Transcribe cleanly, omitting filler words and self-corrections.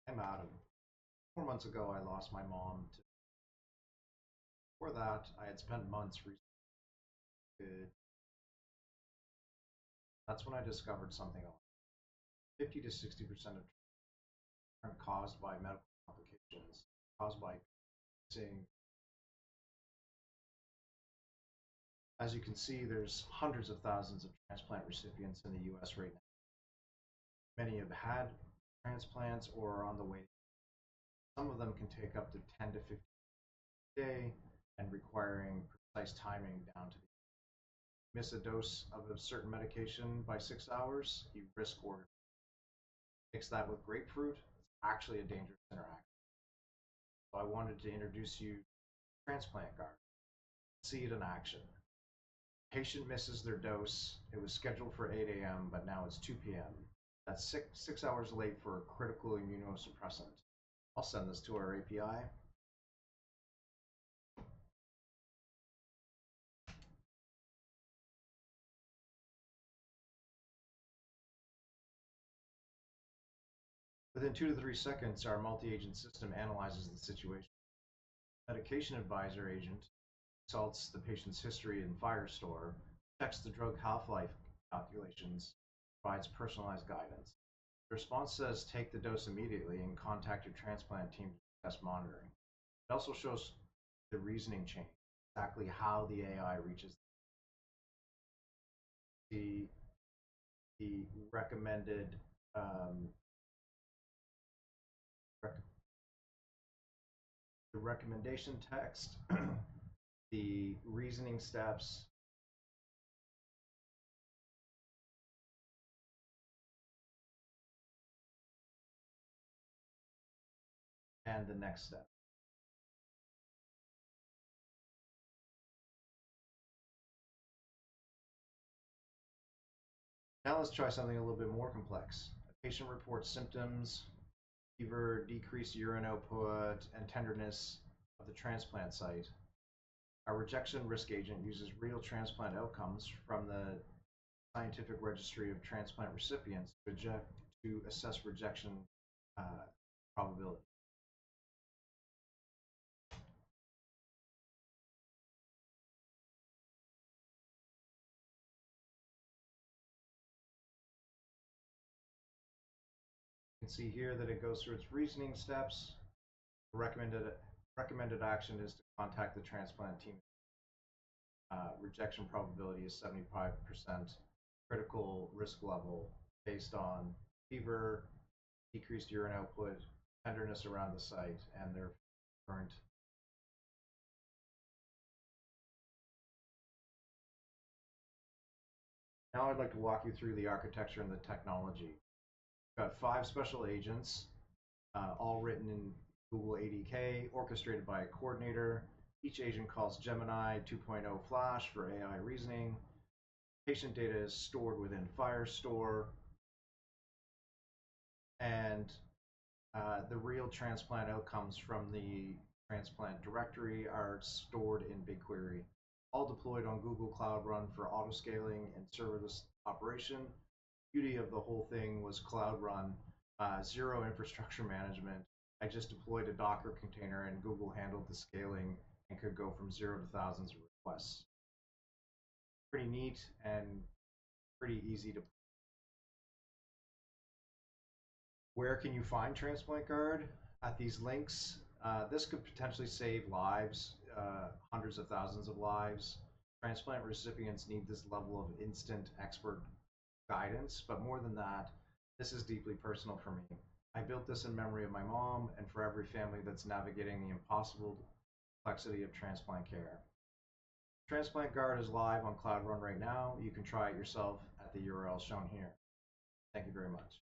I'm Adam. 4 months ago, I lost my mom. Before that, I had spent months researching. That's when I discovered something else. 50 to 60% of are caused by medical complications, caused by missing. As you can see, there's hundreds of thousands of transplant recipients in the U.S. right now. Many have had transplants or are on the way. Some of them can take up to 10 to 15 a day and requiring precise timing down to the miss a dose of a certain medication by 6 hours, you risk organ. Mix that with grapefruit, it's actually a dangerous interaction. So I wanted to introduce you to Transplant Guard. See it in action. Patient misses their dose. It was scheduled for 8 a.m., but now it's 2 p.m. That's six hours late for a critical immunosuppressant. I'll send this to our API. Within 2 to 3 seconds, our multi-agent system analyzes the situation. Medication advisor agent consults the patient's history in Firestore, checks the drug half-life calculations, provides personalized guidance. The response says take the dose immediately and contact your transplant team to test monitoring. It also shows the reasoning chain, exactly how the AI reaches the recommended the recommendation text, the reasoning steps, and the next step. Now let's try something a little bit more complex. A patient reports symptoms, fever, decreased urine output, and tenderness of the transplant site. Our rejection risk agent uses real transplant outcomes from the Scientific Registry of Transplant Recipients to assess rejection probability. You can see here that it goes through its reasoning steps. The recommended action is to contact the transplant team. Rejection probability is 75%. Critical risk level based on fever, decreased urine output, tenderness around the site, and their current. Now I'd like to walk you through the architecture and the technology. We've got 5 special agents, all written in Google ADK, orchestrated by a coordinator. Each agent calls Gemini 2.0 Flash for AI reasoning. Patient data is stored within Firestore, and the real transplant outcomes from the transplant directory are stored in BigQuery, all deployed on Google Cloud Run for auto-scaling and serverless operation. Beauty of the whole thing was Cloud Run, zero infrastructure management. I just deployed a Docker container and Google handled the scaling and could go from 0 to thousands of requests. Pretty neat and pretty easy to. Where can you find Transplant Guard? At these links. This could potentially save lives, hundreds of thousands of lives. Transplant recipients need this level of instant expert guidance, but more than that, this is deeply personal for me. I built this in memory of my mom and for every family that's navigating the impossible complexity of transplant care. Transplant Guard is live on Cloud Run right now. You can try it yourself at the URL shown here. Thank you very much.